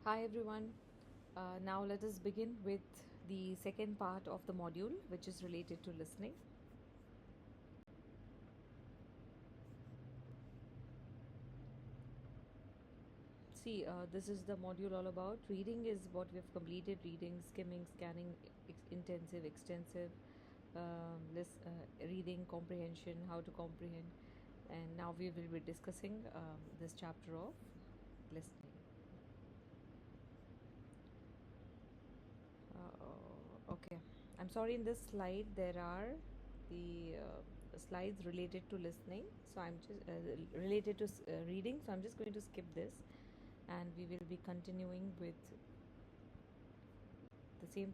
Hi everyone. Now let us begin with the second part of the module, which is related to listening. See, this is the module all about. Reading is what we have completed: reading, skimming, scanning, intensive, extensive, reading, comprehension, how to comprehend. And now we will be discussing this chapter of listening. Okay, I'm sorry, in this slide there are the slides related to listening, so I'm just related to reading, so I'm just going to skip this and we will be continuing with the same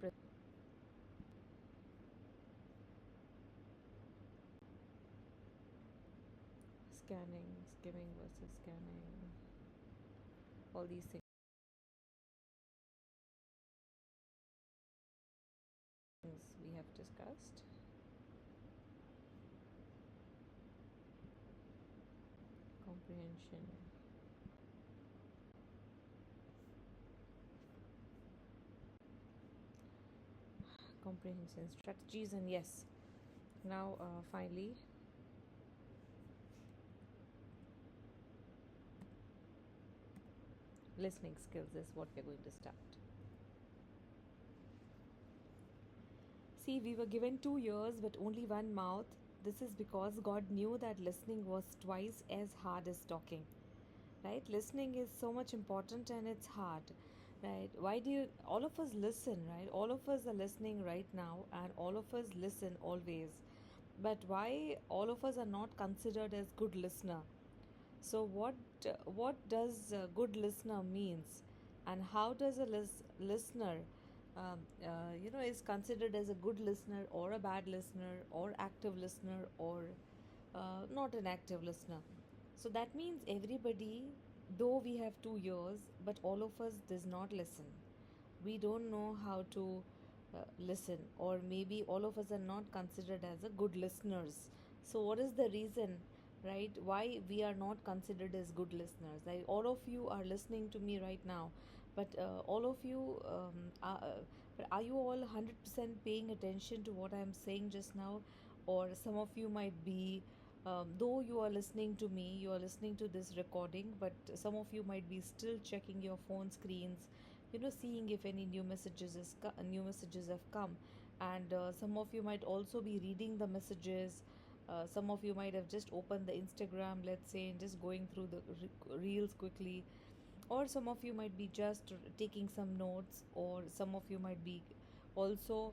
scanning, skimming versus scanning, all these things we have discussed. Comprehension, comprehension strategies, and yes, now finally listening skills is what we're going to start. See, we were given 2 ears but only one mouth. This is because God knew that listening was twice as hard as talking. Right? Listening is so much important and it's hard. Right? Why do you, all of us listen, right? All of us are listening right now and all of us listen always. But why all of us are not considered as good listener? So what does a good listener means, and how does a listener, is considered as a good listener or a bad listener or active listener or not an active listener? So that means everybody, though we have 2 ears, but all of us does not listen. We don't know how to listen, or maybe all of us are not considered as a good listeners. So what is the reason, right, why we are not considered as good listeners? All of you are listening to me right now, but all of you are you all 100% paying attention to what I am saying just now? Or some of you might be, though you are listening to me, you are listening to this recording, but some of you might be still checking your phone screens, seeing if any new messages have come. And some of you might also be reading the messages. Some of you might have just opened the Instagram, let's say, and just going through the reels quickly. Or some of you might be just taking some notes, or some of you might be also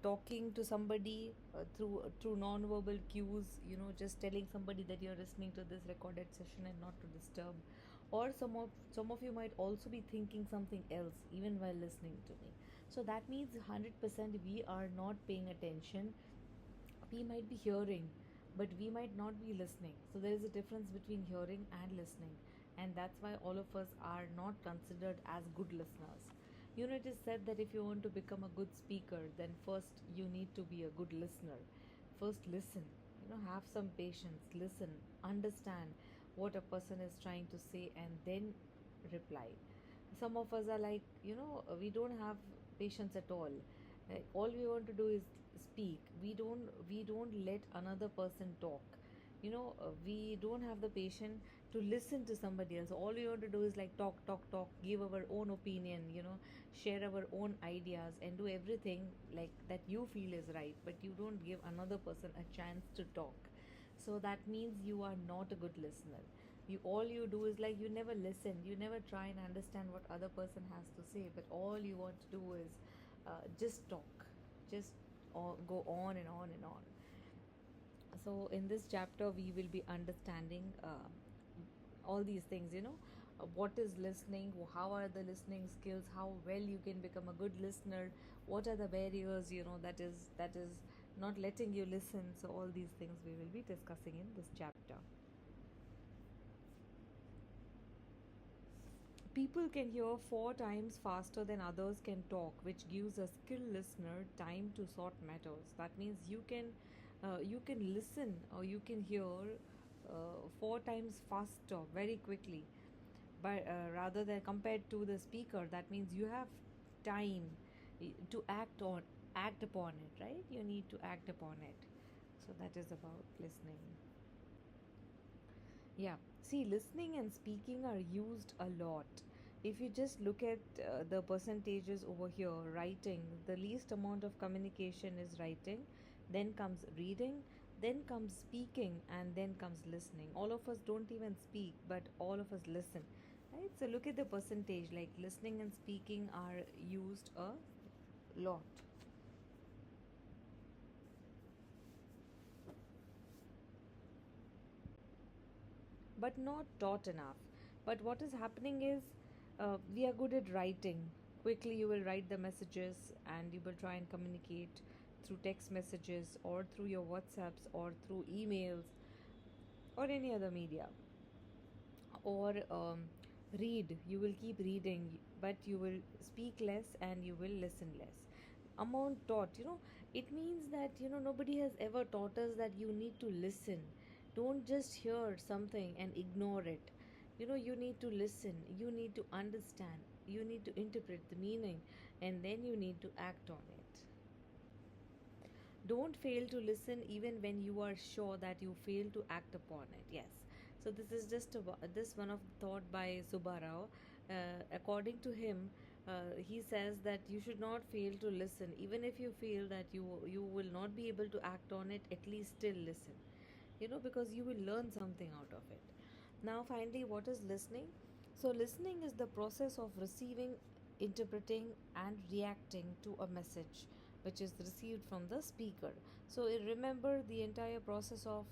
talking to somebody through non-verbal cues, just telling somebody that you're listening to this recorded session and not to disturb. Or some of you might also be thinking something else even while listening to me. So that means 100% we are not paying attention. We might be hearing, but we might not be listening. So there is a difference between hearing and listening, and that's why all of us are not considered as good listeners. It is said that if you want to become a good speaker, then first you need to be a good listener. First listen, have some patience, listen, understand what a person is trying to say, and then reply. Some of us are like, we don't have patience at all. All we want to do is speak. We don't let another person talk. We don't have the patience to listen to somebody else. All we want to do is like talk, talk, talk, give our own opinion, share our own ideas, and do everything like that you feel is right, but you don't give another person a chance to talk. So that means you are not a good listener. You do is like you never listen, you never try and understand what other person has to say, but all you want to do is just talk, just go on and on and on. So in this chapter we will be understanding all these things, what is listening, how are the listening skills, how well you can become a good listener, what are the barriers, that is not letting you listen. So all these things we will be discussing in this chapter. People can hear 4 times faster than others can talk, which gives a skilled listener time to sort matters. That means you can listen, or you can hear 4 times faster very quickly. but rather than compared to the speaker, that means you have time to act upon it, right? You need to act upon it. So that is about listening. Yeah, see, listening and speaking are used a lot. If you just look at the percentages over here, writing, the least amount of communication is writing, then comes reading, then comes speaking, and then comes listening. All of us don't even speak, but all of us listen, right? So look at the percentage, like listening and speaking are used a lot, but not taught enough. But what is happening is we are good at writing. Quickly, you will write the messages and you will try and communicate through text messages or through your WhatsApps or through emails or any other media. Or read, you will keep reading, but you will speak less and you will listen less. Amount taught, it means that nobody has ever taught us that you need to listen. Don't just hear something and ignore it. You need to listen, you need to understand, you need to interpret the meaning, and then you need to act on it. Don't fail to listen even when you are sure that you fail to act upon it. Yes. So this is just this one of the thought by Subbarao. According to him, he says that you should not fail to listen, even if you feel that you will not be able to act on it. At least still listen, because you will learn something out of it. Now, finally, what is listening? So, listening is the process of receiving, interpreting, and reacting to a message which is received from the speaker. So, remember the entire process of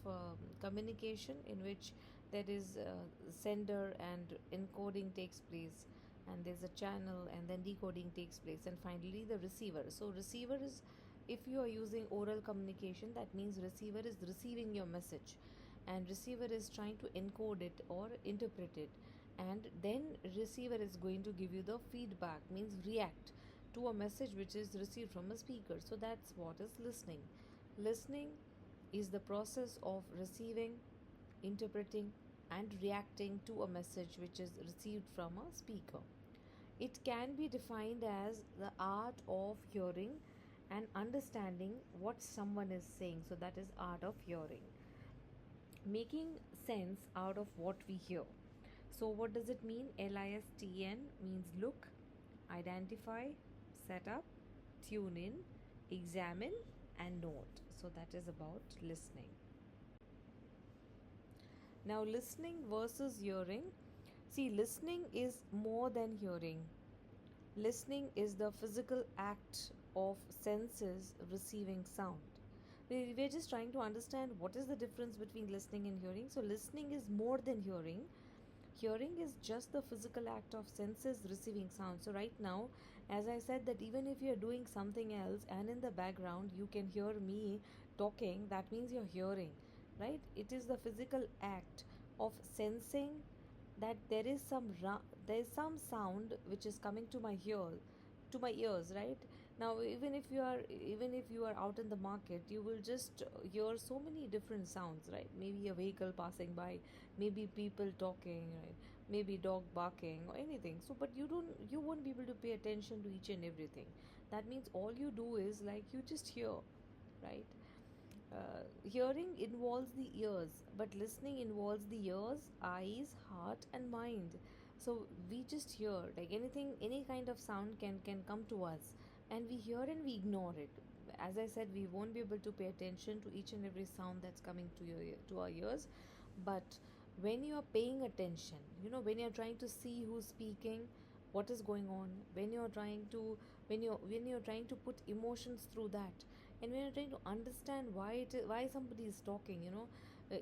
communication in which there is sender and encoding takes place, and there's a channel, and then decoding takes place, and finally the receiver. So, receiver is, if you are using oral communication, that means receiver is receiving your message, and receiver is trying to encode it or interpret it, and then receiver is going to give you the feedback, means react to a message which is received from a speaker. So that's what is listening. Listening is the process of receiving, interpreting, and reacting to a message which is received from a speaker. It can be defined as the art of hearing and understanding what someone is saying. So that is art of hearing, making sense out of what we hear. So what does it mean? LISTN means look, identify, set up, tune in, examine, and note. So that is about listening. Now, listening versus hearing. See, listening is more than hearing. Listening is the physical act of senses receiving sound. We're just trying to understand what is the difference between listening and hearing. So, listening is more than hearing. Hearing is just the physical act of senses receiving sound. So, right now, as I said, that even if you're doing something else and in the background you can hear me talking, that means you're hearing, right? It is the physical act of sensing that there is some sound which is coming to my ears, right? Now, even if you are out in the market, you will just hear so many different sounds, right? Maybe a vehicle passing by, maybe people talking, right? Maybe dog barking or anything. So but you won't be able to pay attention to each and everything. That means all you do is like you just hear, right? Hearing involves the ears, but listening involves the ears, eyes, heart, and mind. So we just hear, like anything, any kind of sound can come to us, and we hear and we ignore it. As I said, we won't be able to pay attention to each and every sound that's coming to to our ears, but when you are paying attention, when you're trying to see who's speaking, what is going on, when you're trying to put emotions through that, and when you're trying to understand why somebody is talking,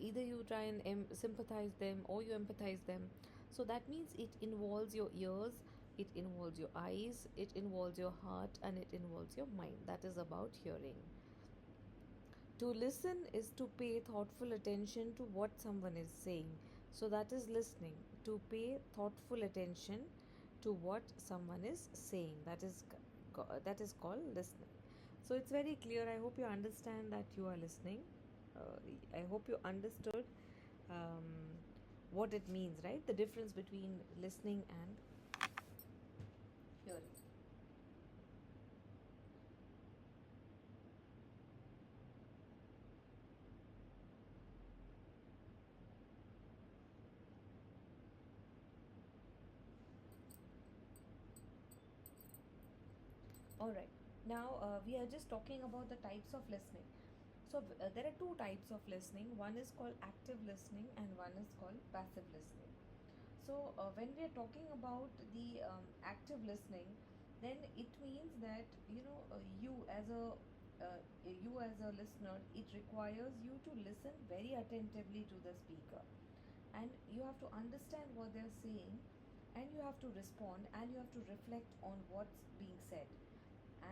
either you try and sympathize them or you empathize them. So that means it involves your ears, it involves your eyes, it involves your heart, and it involves your mind. That is about hearing. To listen is to pay thoughtful attention to what someone is saying. So that is listening. To pay thoughtful attention to what someone is saying. That is called listening. So it's very clear. I hope you understand that you are listening. I hope you understood um, what it means, right? The difference between listening and hearing. All right. Now we are just talking about the types of listening. So there are two types of listening. One is called active listening, and one is called passive listening. So when we are talking about the active listening, then it means that you as a listener, it requires you to listen very attentively to the speaker, and you have to understand what they're saying, and you have to respond, and you have to reflect on what's being said,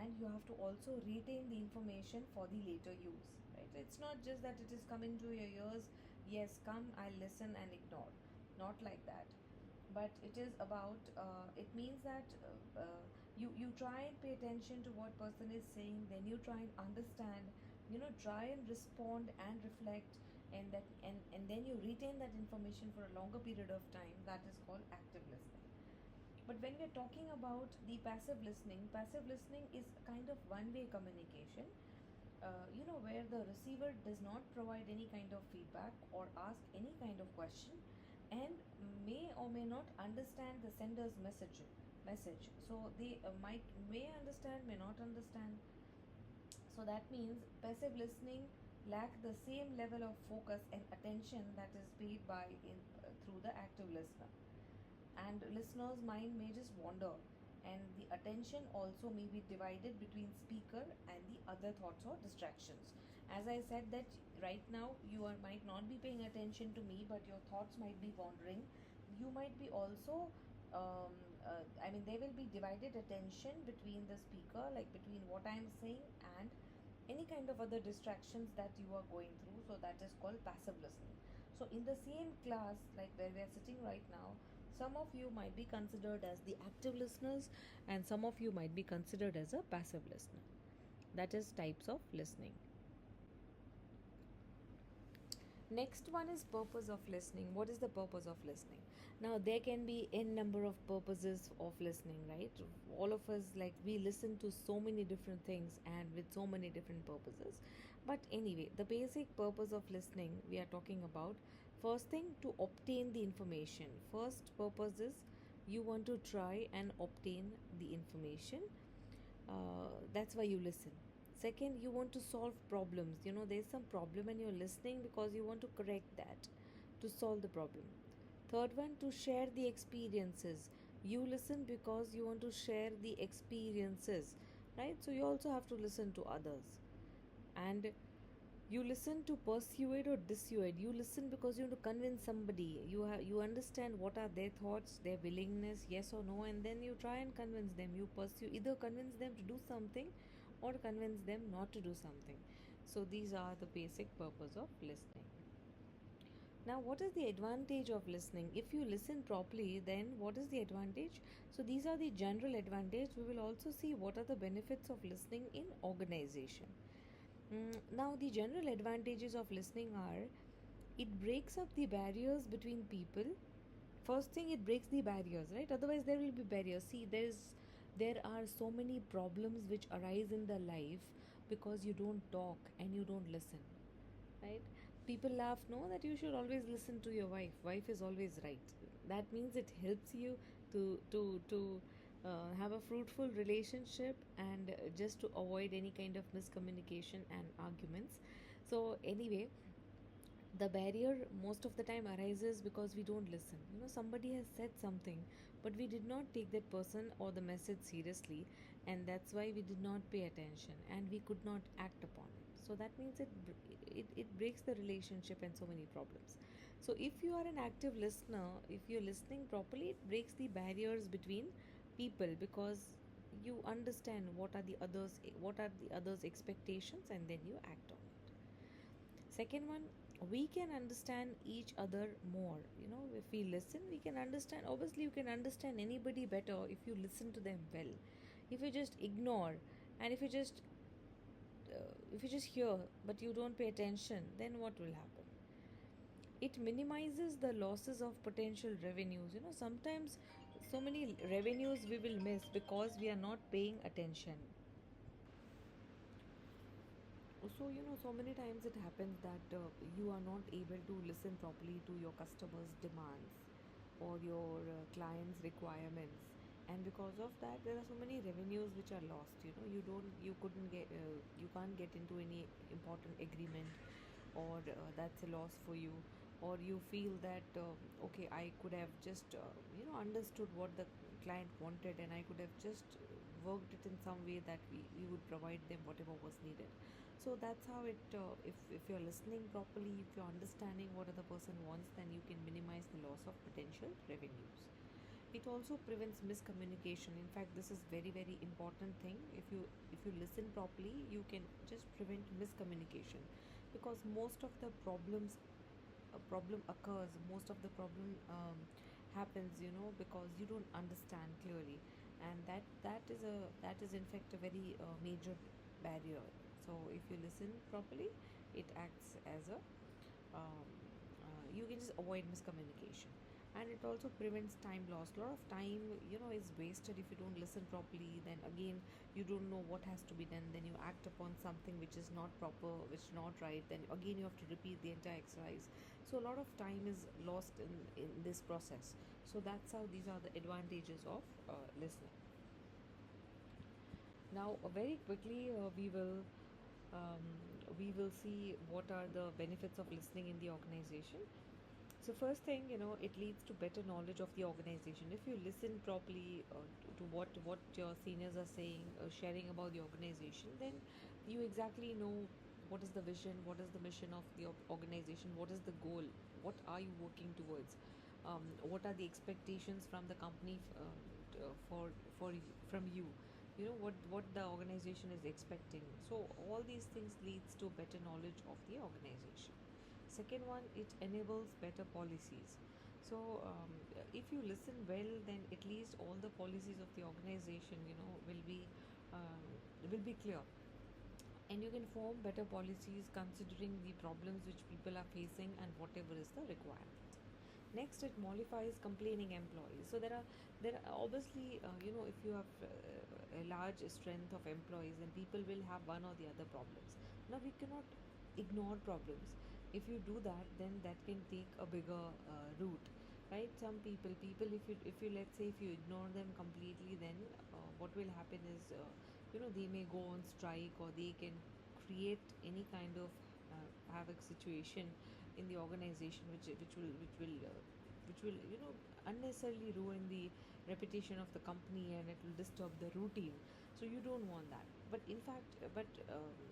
and you have to also retain the information for the later use, right? It's not just that it is coming to your ears, yes, come, I'll listen and ignore. Not like that. But it is about it means that you try and pay attention to what person is saying, then you try and understand, try and respond and reflect, and then you retain that information for a longer period of time. That is called active listening. But when we're talking about the passive listening is kind of one way communication, where the receiver does not provide any kind of feedback or ask any kind of question, and may or may not understand the sender's message. So they may understand, may not understand. So that means passive listening lack the same level of focus and attention that is paid by through the active listener, and listener's mind may just wander, and the attention also may be divided between speaker and the other thoughts or distractions. As I said that right now you might not be paying attention to me, but your thoughts might be wandering. You might be also there will be divided attention between the speaker, like between what I am saying and any kind of other distractions that you are going through. So that is called passive listening. So in the same class, like where we are sitting right now, some of you might be considered as the active listeners, and some of you might be considered as a passive listener. That is types of listening. Next one is purpose of listening. What is the purpose of listening? Now there can be n number of purposes of listening, right? All of us, like, we listen to so many different things and with so many different purposes. But anyway, the basic purpose of listening we are talking about, first thing, to obtain the information. First purpose is you want to try and obtain the information. That's why you listen. Second, you want to solve problems. There's some problem and you're listening because you want to correct that, to solve the problem. Third one, to share the experiences. You listen because you want to share the experiences, right? So you also have to listen to others. And you listen to persuade or dissuade. You listen because you want to convince somebody. You understand what are their thoughts, their willingness, yes or no, and then you try and convince them. You pursue, either convince them to do something or convince them not to do something. So these are the basic purpose of listening. Now, what is the advantage of listening? If you listen properly, then what is the advantage? So these are the general advantage. We will also see what are the benefits of listening in organization. Now, the general advantages of listening are, it breaks up the barriers between people. First thing, it breaks the barriers, right? Otherwise, there will be barriers. See, there are so many problems which arise in the life because you don't talk and you don't listen, right? People laugh, no, that you should always listen to your wife. Wife is always right. That means it helps you to have a fruitful relationship, and just to avoid any kind of miscommunication and arguments. So anyway, the barrier most of the time arises because we don't listen. Somebody has said something, but we did not take that person or the message seriously, and that's why we did not pay attention and we could not act upon it. So that means it breaks the relationship and so many problems. So if you are an active listener, if you're listening properly, it breaks the barriers between people, because you understand what are the others expectations, and then you act on it. Second one, we can understand each other more. If we listen, we can understand. Obviously, you can understand anybody better if you listen to them well. If you just ignore, and if you just hear but you don't pay attention, then what will happen? It minimizes the losses of potential revenues. Sometimes so many revenues we will miss because we are not paying attention. So so many times it happens that you are not able to listen properly to your customers demands or your clients requirements, and because of that there are so many revenues which are lost. You couldn't get you can't get into any important agreement, or that's a loss for you, or you feel that okay, I could have just understood what the client wanted, and I could have just worked it in some way that we would provide them whatever was needed. So that's how it if you're listening properly, if you're understanding what other person wants, then you can minimize the loss of potential revenues. It also prevents miscommunication. In fact, this is very very important thing. If you listen properly, you can just prevent miscommunication, because most of the problems a problem occurs, most of the problem happens, because you don't understand clearly, and that is in fact a very major barrier. So if you listen properly, it acts as a um, you can just avoid miscommunication. And it also prevents time loss. A lot of time is wasted if you don't listen properly. Then again, you don't know what has to be done, then you act upon something which is not proper, which is not right, then again you have to repeat the entire exercise. So a lot of time is lost in this process. So that's how these are the advantages of listening. Now very quickly um, we will see what are the benefits of listening in the organization. So first thing, it leads to better knowledge of the organization. If you listen properly to what your seniors are saying, sharing about the organization, then you exactly know what is the vision, what is the mission of the organization, what is the goal, what are you working towards, what are the expectations from the company for from you. What the organization is expecting. So all these things leads to better knowledge of the organization. Second one, it enables better policies. So if you listen well, then at least all the policies of the organization um, will be clear, and you can form better policies considering the problems which people are facing and whatever is the requirement. Next, it modifies complaining employees. So there are obviously if you have a large strength of employees, then people will have one or the other problems. Now we cannot ignore problems. If you do that, then that can take a bigger route, right? Some people, if you let's say if you ignore them completely, then what will happen is they may go on strike, or they can create any kind of havoc situation in the organization, which will unnecessarily ruin the reputation of the company, and it will disturb the routine. So you don't want that. But in fact,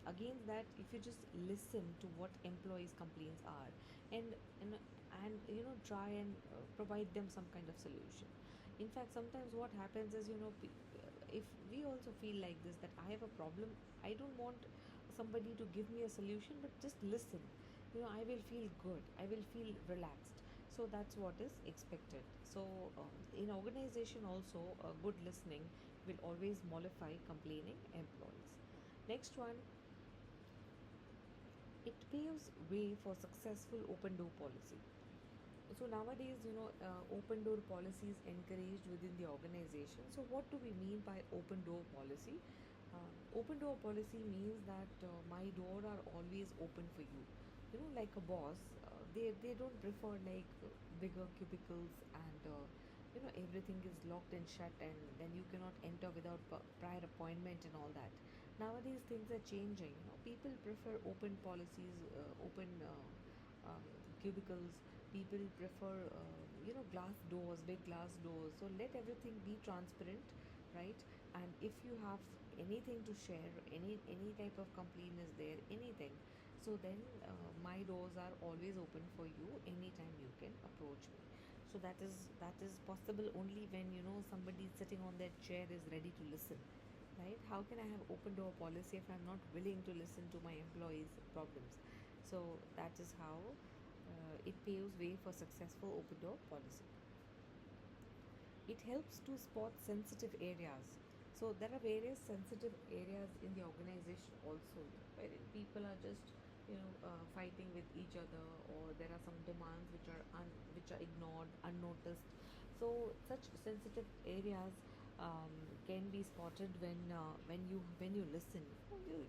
against that, if you just listen to what employees complaints are, and and try and provide them some kind of solution. In fact, sometimes what happens is, if we also feel like this, that I have a problem, I don't want somebody to give me a solution, but just listen. I will feel good, I will feel relaxed. So that's what is expected. So in organization also, good listening will always mollify complaining employees. Next one, it paves way for successful open door policy. So nowadays, open door policy is encouraged within the organization. So what do we mean by open door policy? Open door policy means that my door are always open for you. Like a boss, they don't prefer like bigger cubicles, and everything is locked and shut, and then you cannot enter without prior appointment and all that. Nowadays things are changing. People prefer open policies, open cubicles. People prefer glass doors, big glass doors. So let everything be transparent, right? And if you have anything to share, any type of complaint is there, anything, so then my doors are always open for you. Anytime you can approach me. So that is possible only when somebody sitting on that chair is ready to listen, right? How can I have open door policy if I'm not willing to listen to my employees problems? So that is how it paves way for successful open door policy. It helps to spot sensitive areas. So there are various sensitive areas in the organization also, wherein people are just fighting with each other, or there are some demands which are ignored, unnoticed. So such sensitive areas can be spotted when you listen.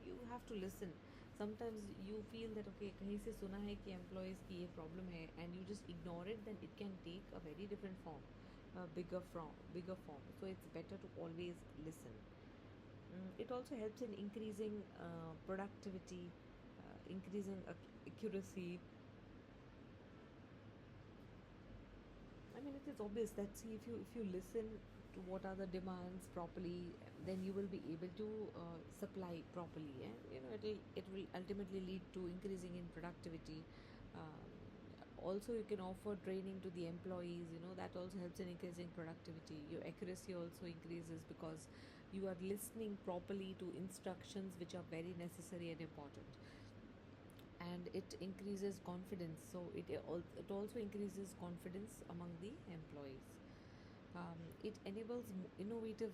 You have to listen. Sometimes you feel that okay, कहीं से सुना है कि employees की ये problem है, and you just ignore it, then it can take a very different form, a bigger form. So it's better to always listen. It also helps in increasing productivity, increasing accuracy. I mean, it is obvious that see if you listen to what are the demands properly, then you will be able to supply properly, and it will ultimately lead to increasing in productivity. Um, Also, you can offer training to the employees. That also helps in increasing productivity. Your accuracy also increases because you are listening properly to instructions which are very necessary and important, and it increases confidence. So it also increases confidence among the employees. It enables innovative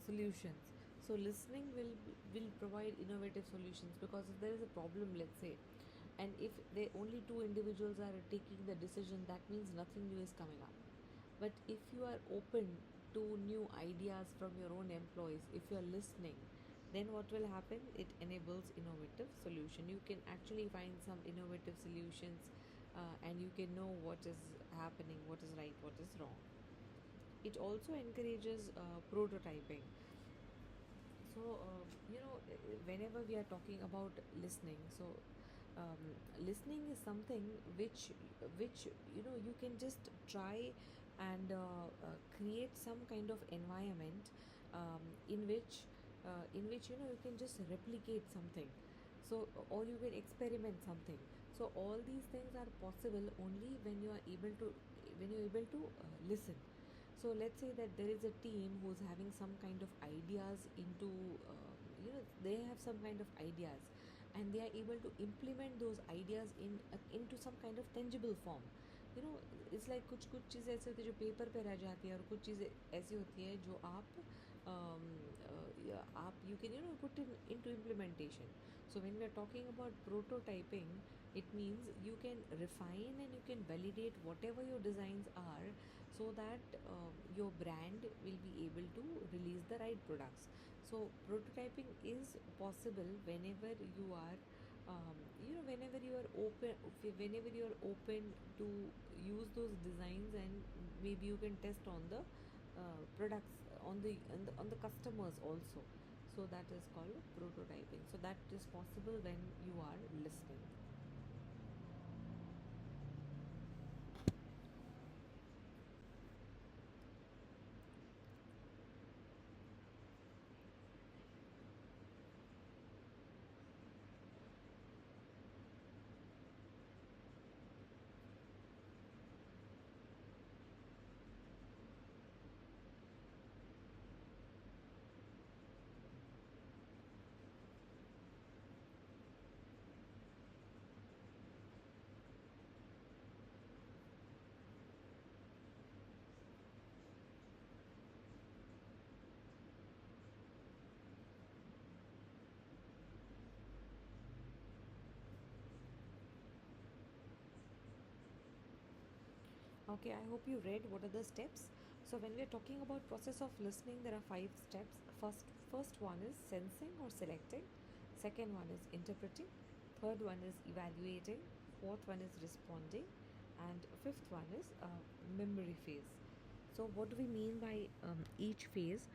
solutions. So listening will provide innovative solutions, because if there is a problem, let's say, and if they only two individuals are taking the decision, that means nothing new is coming up. But if you are open to new ideas from your own employees, if you are listening, then what will happen? It enables innovative solution. You can actually find some innovative solutions, and you can know what is happening, what is right, what is wrong. It also encourages prototyping. So whenever we are talking about listening, so um, listening is something which you can just try and create some kind of environment, in which you can just replicate something. So, or you can experiment something. So all these things are possible only when you're able to listen. So let's say that there is a team who's having some kind of ideas into, they have some kind of ideas, and they are able to implement those ideas into some kind of tangible form. It's like कुछ कुछ चीज़ें ऐसी होती है जो paper पे रह जाती है, और कुछ चीज़ें ऐसी होती है जो आप you can put in into implementation. So when we are talking about prototyping, it means you can refine and you can validate whatever your designs are, so that your brand will be able to release the right products. So prototyping is possible whenever you are open to use those designs, and maybe you can test on the products, on the customers also. So that is called prototyping. So that is possible when you are listening. Okay, I hope you read what are the steps. So when we are talking about process of listening, there are five steps. First one is sensing or selecting. Second one is interpreting. Third one is evaluating. Fourth one is responding, and fifth one is memory phase. So what do we mean by each phase?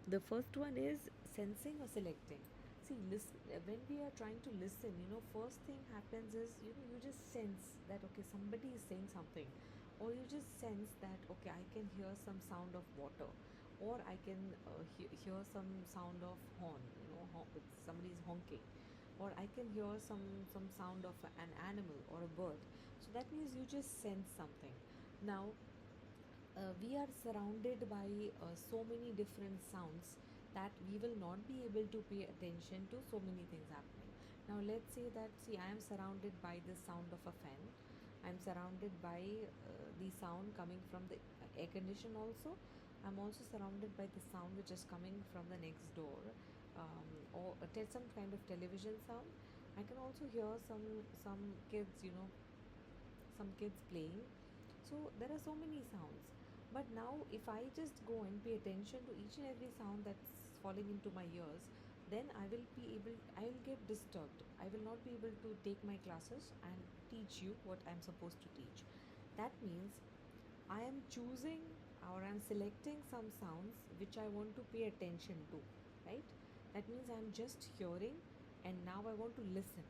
The first one is sensing or selecting. See, listen, when we are trying to listen, first thing happens is, you just sense that, okay, somebody is saying something, or you just sense that, okay, I can hear some sound of water, or I can hear some sound of horn, somebody is honking, or I can hear some sound of an animal or a bird. So that means you just sense something. Now, we are surrounded by so many different sounds that we will not be able to pay attention to so many things happening. Now, let's say that, see, I am surrounded by the sound of a fan. I'm surrounded by the sound coming from the air condition also. I'm also surrounded by the sound which is coming from the next door, or some kind of television sound. I can also hear some kids, some kids playing. So there are so many sounds. But now, if I just go and pay attention to each and every sound that's falling into my ears, then I will get disturbed. I will not be able to take my classes and teach you what I'm supposed to teach. That means I am choosing or I'm selecting some sounds which I want to pay attention to, right? That means I'm just hearing and now I want to listen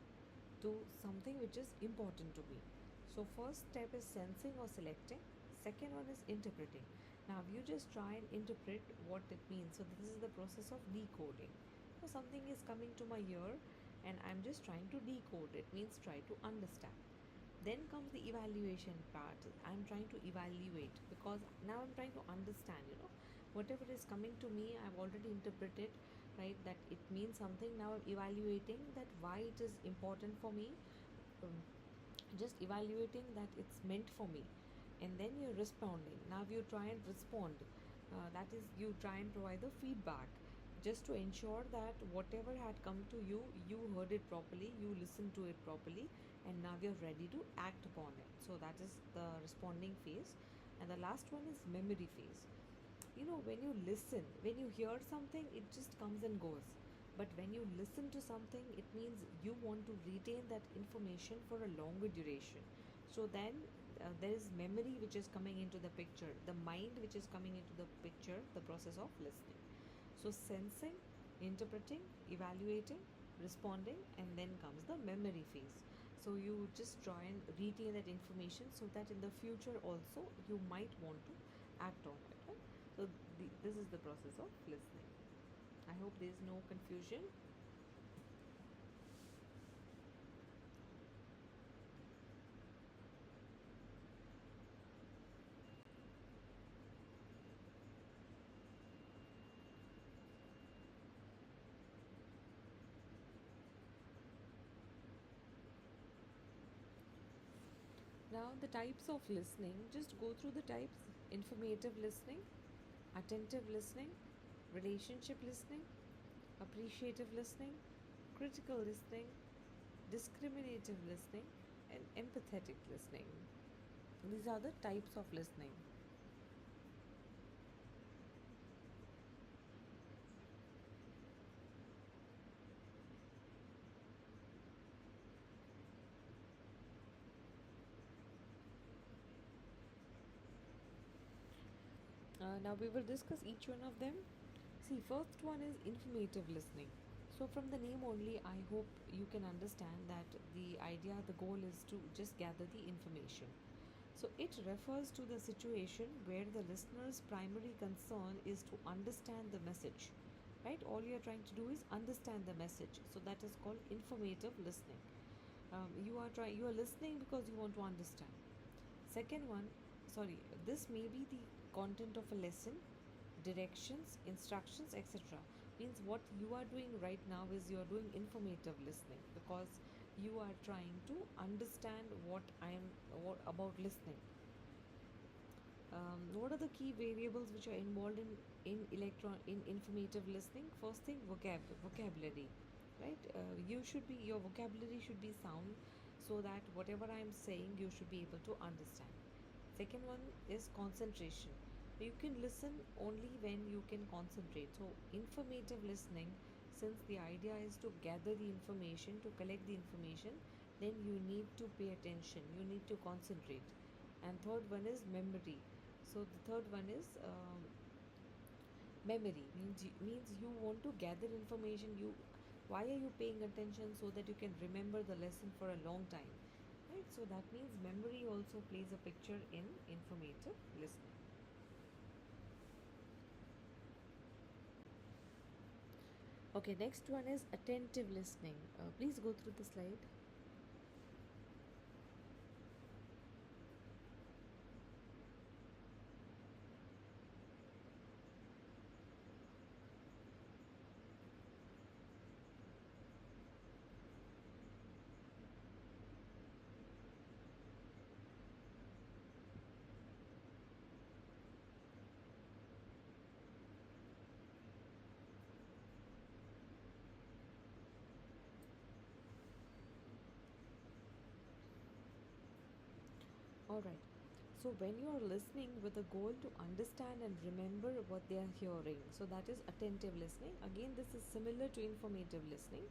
to something which is important to me. So, first step is sensing or selecting, second one is interpreting. Now, you just try and interpret what it means. So, this is the process of decoding. So, something is coming to my ear and I'm just trying to decode it, means try to understand. Then comes the evaluation part. I'm trying to evaluate because now I'm trying to understand, whatever is coming to me, I've already interpreted, right? That it means something. Now I'm evaluating that why it is important for me, um, just evaluating that it's meant for me, and then you're responding. Now you try and respond, that is, you try and provide the feedback just to ensure that whatever had come to you, you heard it properly, you listened to it properly, and now you're ready to act upon it. So that is the responding phase. And the last one is memory phase. When you listen, when you hear something, it just comes and goes. But when you listen to something, it means you want to retain that information for a longer duration. So then there is memory which is coming into the picture, the mind which is coming into the picture, the process of listening. So sensing, interpreting, evaluating, responding, and then comes the memory phase. So you just try and retain that information so that in the future also you might want to act on it, right? So this is the process of listening. I hope there is no confusion. Now, the types of listening, just go through the types: informative listening, attentive listening, relationship listening, appreciative listening, critical listening, discriminative listening, and empathetic listening. These are the types of listening. Now we will discuss each one of them. See, first one is informative listening. So, from the name only, I hope you can understand that the idea, the goal is to just gather the information. So, it refers to the situation where the listener's primary concern is to understand the message. Right? All you are trying to do is understand the message. So, that is called informative listening. You are listening because you want to understand. Second one, sorry, this may be the content of a lesson, directions, instructions, etc. Means what you are doing right now is you are doing informative listening because you are trying to understand what about listening. What are the key variables which are involved in informative listening? First thing, vocabulary, right? Your vocabulary should be sound so that whatever I am saying you should be able to understand. Second one is concentration. You can listen only when you can concentrate. So, informative listening, since the idea is to gather the information, to collect the information, then you need to pay attention, you need to concentrate. And third one is memory. So, the third one is memory, means you want to gather information. Why are you paying attention? So that you can remember the lesson for a long time, right? So that means memory also plays a picture in informative listening. Okay, next one is attentive listening. Please go through the slide. All right. So when you are listening with a goal to understand and remember what they are hearing, so that is attentive listening. Again, this is similar to informative listening.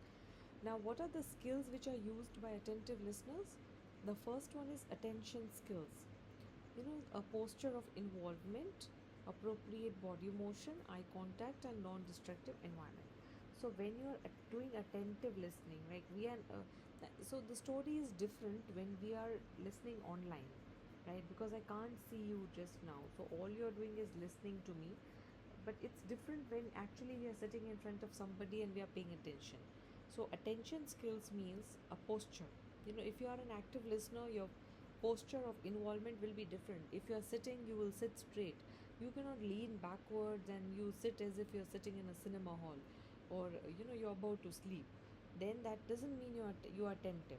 Now, what are the skills which are used by attentive listeners? The first one is attention skills. A posture of involvement, appropriate body motion, eye contact, and non destructive environment. So, when you are doing attentive listening, like so the story is different when we are listening online, right? Because I can't see you just now. So, all you're doing is listening to me, but it's different when actually we are sitting in front of somebody and we are paying attention. So attention skills means a posture. If you are an active listener, your posture of involvement will be different. If you are sitting, you will sit straight. You cannot lean backwards and you sit as if you're sitting in a cinema hall, or you're about to sleep. Then that doesn't mean you are attentive.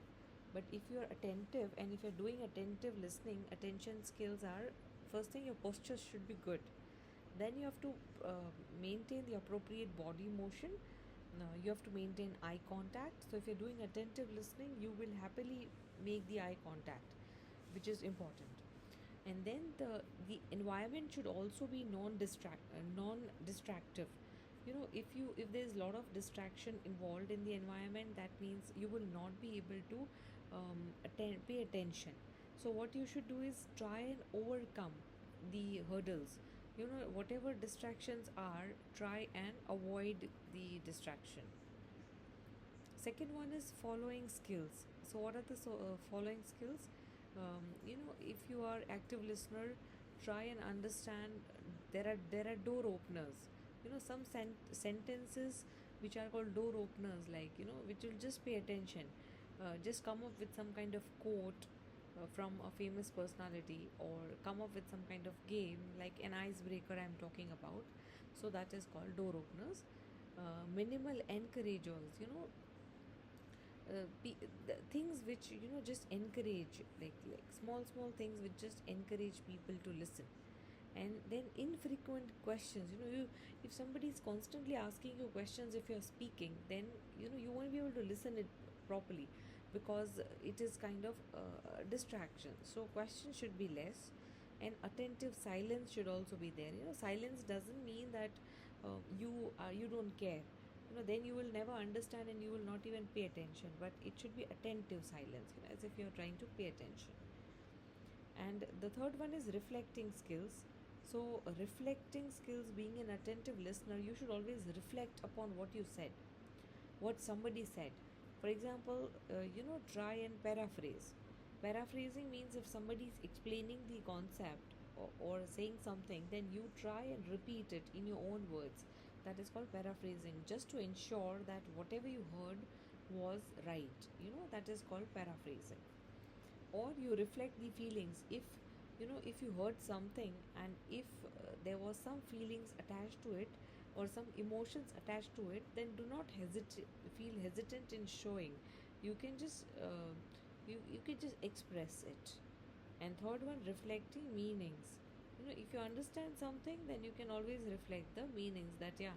But if you are attentive and if you're doing attentive listening, attention skills are, first thing, your posture should be good. Then you have to maintain the appropriate body motion. You have to maintain eye contact. So if you're doing attentive listening, you will happily make the eye contact, which is important. And then the environment should also be non-distractive. If there's a lot of distraction involved in the environment, that means you will not be able to pay attention. So what you should do is try and overcome the hurdles. Whatever distractions are, try and avoid the distraction. Second one is following skills. So what are the following skills? If you are active listener, try and understand. There are door openers. Some sentences which are called door openers, like which will just pay attention. Just come up with some kind of quote from a famous personality, or come up with some kind of game like an icebreaker I'm talking about. So that is called door openers. Minimal encouragers, the things which just encourage, like small things which just encourage people to listen. And then infrequent questions. If somebody is constantly asking you questions if you're speaking, then you won't be able to listen it properly, because it is kind of a distraction. So questions should be less, and attentive silence should also be there. Silence doesn't mean that you don't care. Then you will never understand and you will not even pay attention, but it should be attentive silence, as if you're trying to pay attention. And the third one is reflecting skills. So reflecting skills, being an attentive listener, you should always reflect upon what you said, what somebody said. For example, try and paraphrase. Paraphrasing means if somebody is explaining the concept, or saying something, then you try and repeat it in your own words. That is called paraphrasing, just to ensure that whatever you heard was right. That is called paraphrasing. Or you reflect the feelings. If you heard something, and if there was some feelings attached to it, or some emotions attached to it, then do not feel hesitant in showing. You can just you can just express it. And third one, reflecting meanings. If you understand something, then you can always reflect the meanings. That, yeah,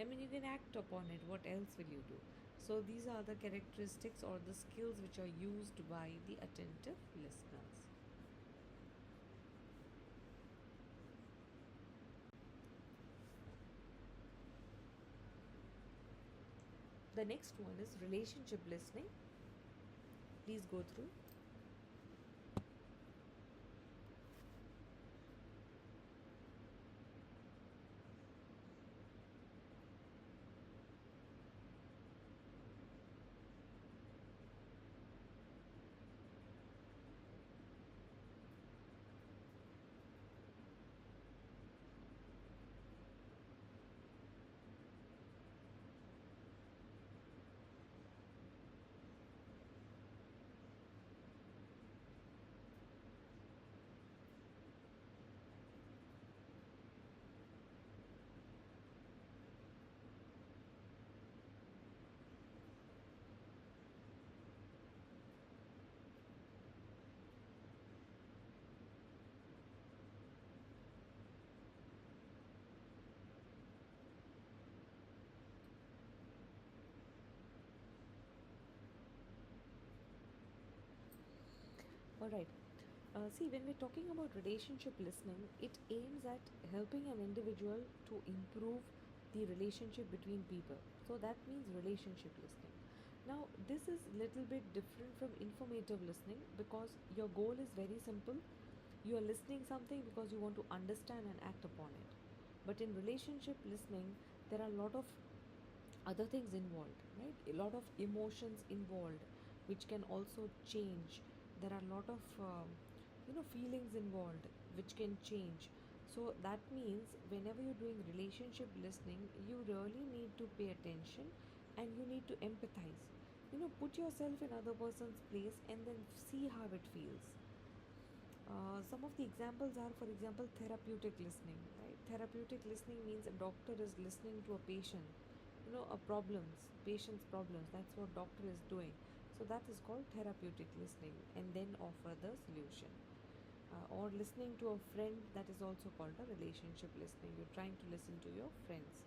I mean, you can act upon it. What else will you do? So these are the characteristics or the skills which are used by the attentive listeners. The next one is relationship listening. Please go through. All right. See, when we're talking about relationship listening, it aims at helping an individual to improve the relationship between people. So that means relationship listening. Now, this is little bit different from informative listening because your goal is very simple. You are listening something because you want to understand and act upon it. But in relationship listening, there are a lot of other things involved, right? A lot of emotions involved, which can also change. There are a lot of feelings involved, which can change. So that means whenever you're doing relationship listening, you really need to pay attention, and you need to empathize. Put yourself in other person's place and then see how it feels. Some of the examples are, for example, therapeutic listening. Right? Therapeutic listening means a doctor is listening to a patient, a patient's problems. That's what doctor is doing. So that is called therapeutic listening, and then offer the solution. Or listening to a friend, that is also called a relationship listening. You're trying to listen to your friends.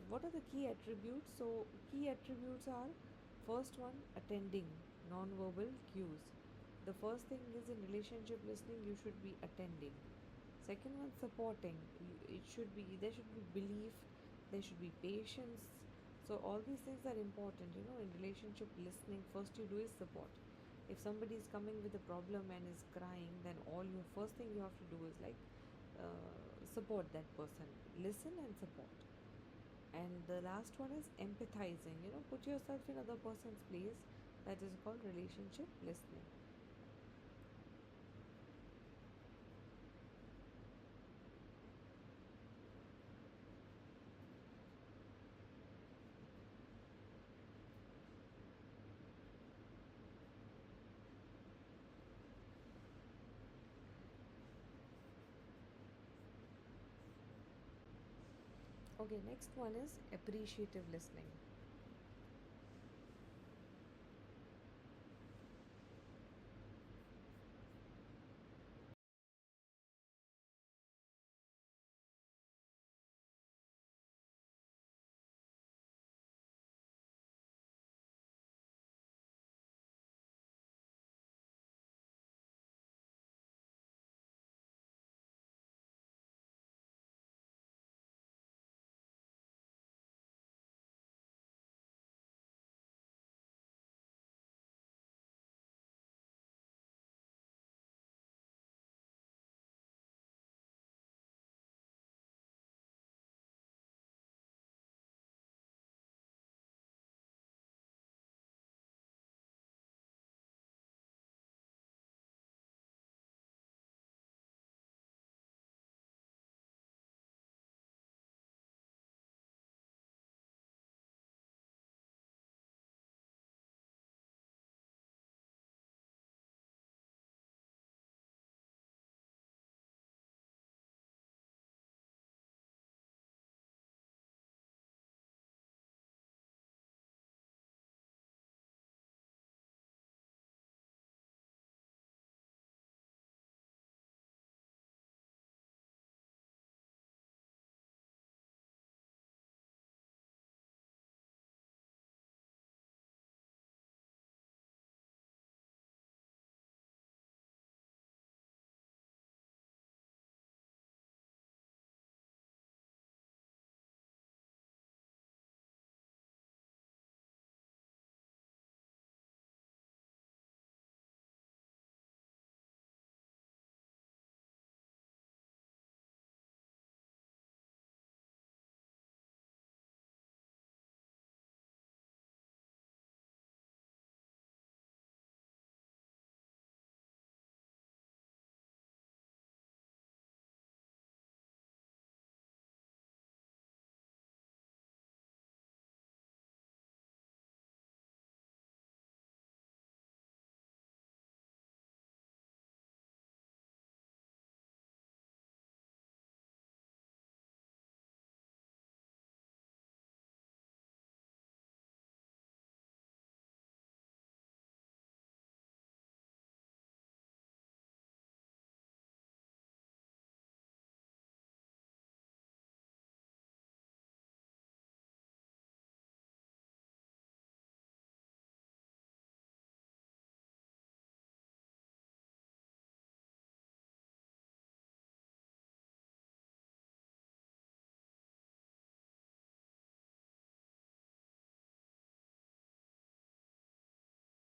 What are the key attributes? So, key attributes are, first one, attending non-verbal cues. The first thing is, in relationship listening, you should be attending. Second one, supporting. There should be belief, there should be patience. So all these things are important. In relationship listening, first you do is support. If somebody is coming with a problem and is crying, then all your first thing you have to do is like support that person, listen and support. And the last one is empathizing. Put yourself in other person's place. That is called relationship listening. Okay, next one is appreciative listening.